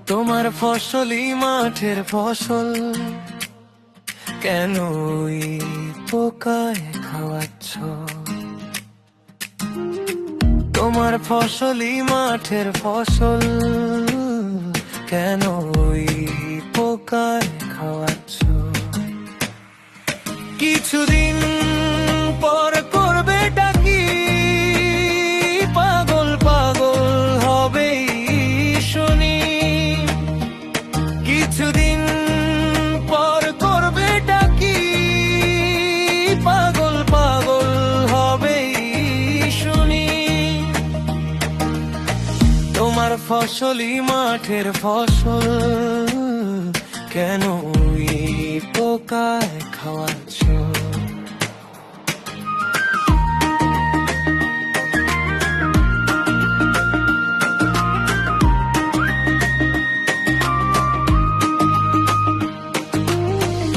তোমার ফসলি মাঠের ফসল কেন পোকায় খাওয়াচ্ছ? তোমার ফসলি মাঠের ফসল কেন পোকায় খাওয়াচ্ছ? কিছুদিন পর করবে ডাকি, পাগল পাগল হবে শুনি। কিছুদিন পর করবে ডাকি, পাগল পাগল হবে শুনি। তোমার ফসলি মাঠের ফসল কেন পোকায় খাওয়াচ্ছ?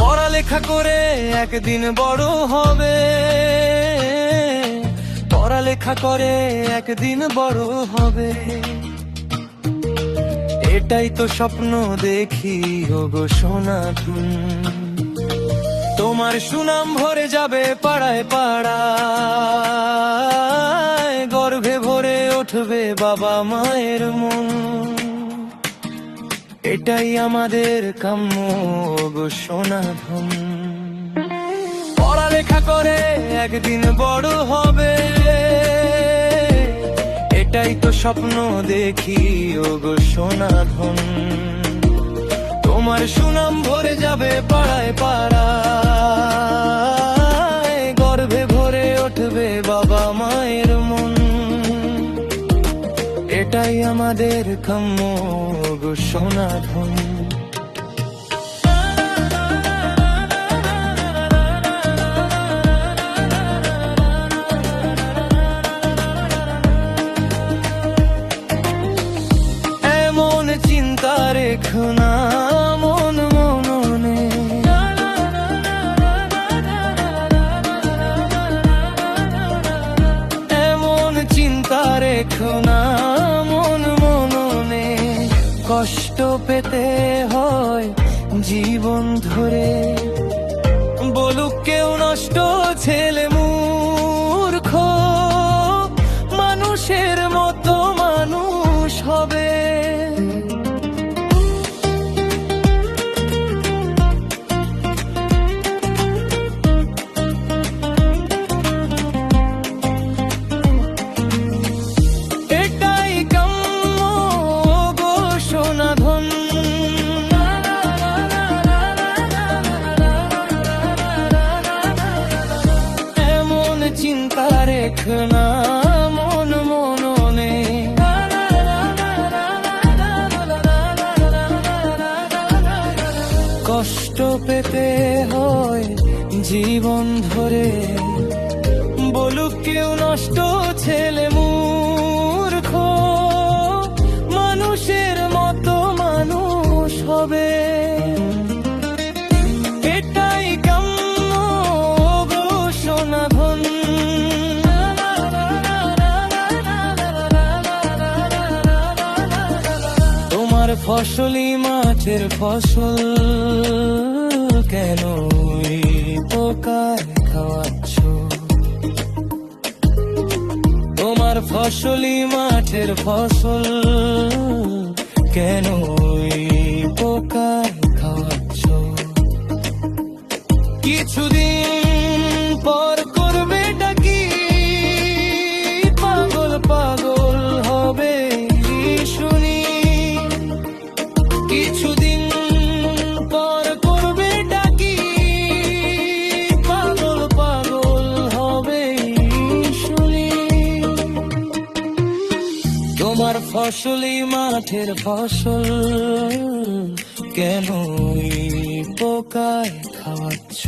পড়ালেখা করে একদিন বড় হবে, পড়ালেখা করে একদিন বড় হবে, এটাই তো স্বপ্ন দেখি ওগো সোনাধন। তোমার সুনাম ভরে যাবে পাড়ায় পাড়ায়, গর্ভে ভরে উঠবে বাবা মায়ের মন, এটাই আমাদের কাম্য গো সোনাধন। পড়ালেখা করে একদিন বড় হবে, এটাই তো স্বপ্ন দেখি ওগো সোনাধন। তোমার সুনাম ভরে যাবে পাড়ায় পাড়ায়, গর্ভে ভরে উঠবে বাবা মায়ের মন, এটাই আমাদের কাম্য গো সোনাধন। এমন চিন্তা রেখো না মন মননে, এমন চিন্তা রেখো না মন মননে। কষ্ট পেতে হয় জীবন ধরে, বলুক কেউ নষ্ট ছেলে মূর্খ, মানুষের মতো মানুষ হবে। এটাই কাম্য গো সোনাধন। এমন চিন্তা রেখো না মন মননে, কষ্ট পেতে হয় জীবন ধরে, বলুক কেউ নষ্ট ছেলে মূর্খ, মানুষের মতো মানুষ হবে। এটাই কাম্য গো সোনাধন। তোমার ফসলি মাঠের ফসল কেন পোকায় খাওয়াচ্ছ? তোমার ফসলি মাঠের ফসল কেন পোকায় খাওয়াচ্ছ? কিছুদিন পর করবে ডাকি, পাগল পাগল হবে শুনি। কিছুদিন পর করবে ডাকি, পাগল পাগল হবে শুনি। তোমার ফসলি মাঠের ফসল কেন পোকায় খাওয়াচ্ছ?